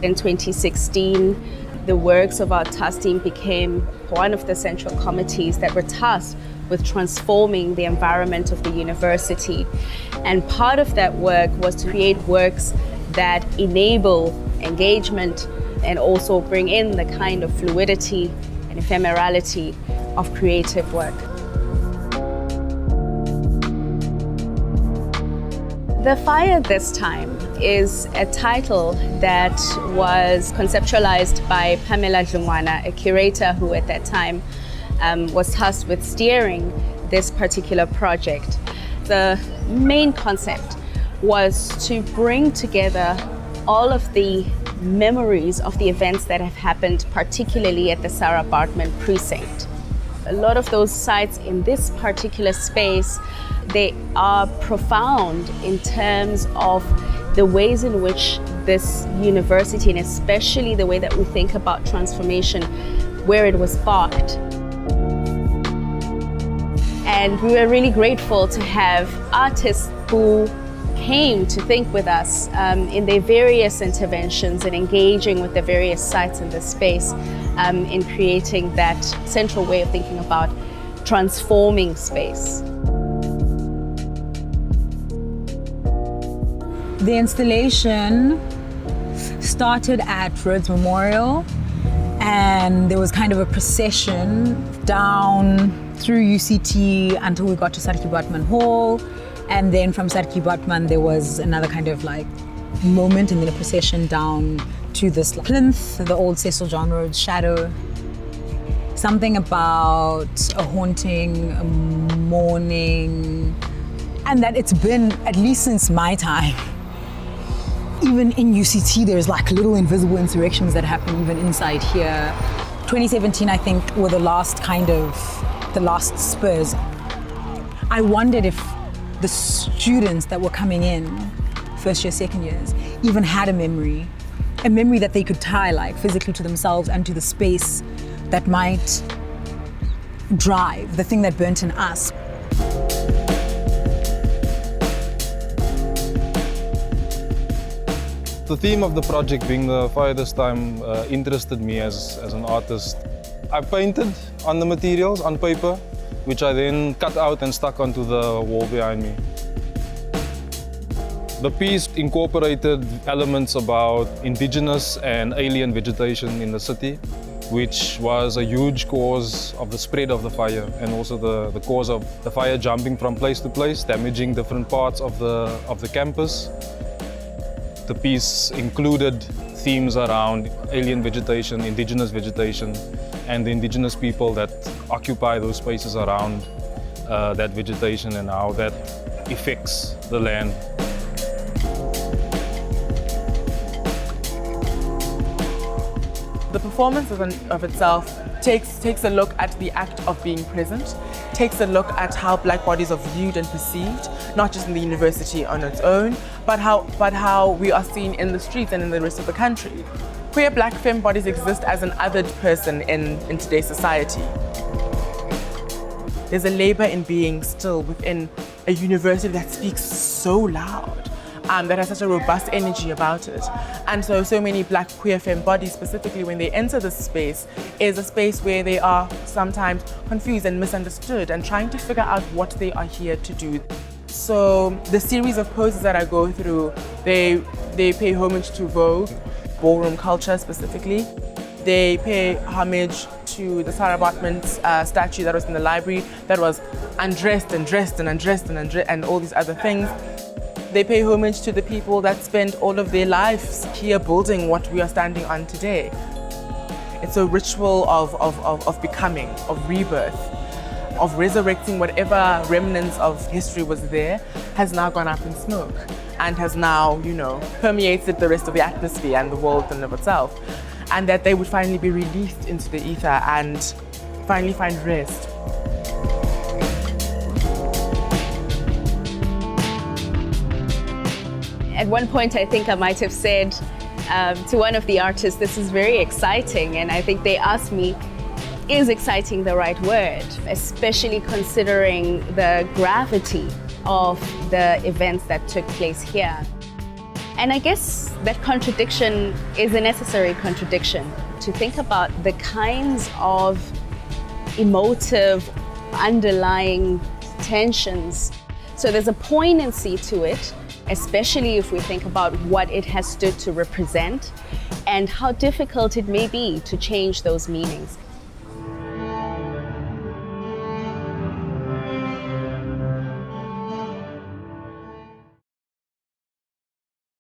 In 2016, the works of our task team became one of the central committees that were tasked with transforming the environment of the university. And part of that work was to create works that enable engagement and also bring in the kind of fluidity and ephemerality of creative work. The Fire this time is a title that was conceptualized by Pamela Dlungwana, a curator who at that time was tasked with steering this particular project. The main concept was to bring together all of the memories of the events that have happened, particularly at the Sarah Baartman precinct. A lot of those sites in this particular space, they are profound in terms of the ways in which this university, and especially the way that we think about transformation, where it was sparked. And we were really grateful to have artists who came to think with us in their various interventions and engaging with the various sites in this space in creating that central way of thinking about transforming space. The installation started at Rhodes Memorial, and there was kind of a procession down through UCT until we got to Sarah Baartman Hall. And then from Sarah Baartman, there was another kind of like moment, and then a procession down to this plinth, the old Cecil John Rhodes shadow. Something about a haunting, a mourning, and that it's been, at least since my time, even in UCT, there's like little invisible insurrections that happen even inside here. 2017, I think, were the last spurs. I wondered if the students that were coming in, first year, second years, even had a memory that they could tie like physically to themselves and to the space that might drive the thing that burnt in us. The theme of the project being the fire this time interested me as an artist. I painted on the materials, on paper, which I then cut out and stuck onto the wall behind me. The piece incorporated elements about indigenous and alien vegetation in the city, which was a huge cause of the spread of the fire, and also the cause of the fire jumping from place to place, damaging different parts of the campus. The piece included themes around alien vegetation, indigenous vegetation, and the indigenous people that occupy those spaces around that vegetation and how that affects the land. The performance of itself takes a look at the act of being present, takes a look at how Black bodies are viewed and perceived, not just in the university on its own, but how we are seen in the streets and in the rest of the country. Queer Black femme bodies exist as an othered person in today's society. There's a labor in being still within a university that speaks so loud, that has such a robust energy about it. And so many Black queer femme bodies, specifically when they enter this space, is a space where they are sometimes confused and misunderstood and trying to figure out what they are here to do. So the series of poses that I go through, they pay homage to Vogue, ballroom culture specifically. They pay homage to the Sarah Baartman statue that was in the library that was undressed and dressed and undressed and all these other things. They pay homage to the people that spend all of their lives here building what we are standing on today. It's a ritual of becoming, of rebirth, of resurrecting whatever remnants of history was there, has now gone up in smoke and has now, permeated the rest of the atmosphere and the world in and of itself. And that they would finally be released into the ether and finally find rest. At one point, I think I might have said to one of the artists, this is very exciting. And I think they asked me, is exciting the right word? Especially considering the gravity of the events that took place here. And I guess that contradiction is a necessary contradiction, to think about the kinds of emotive underlying tensions. So there's a poignancy to it, especially if we think about what it has stood to represent and how difficult it may be to change those meanings.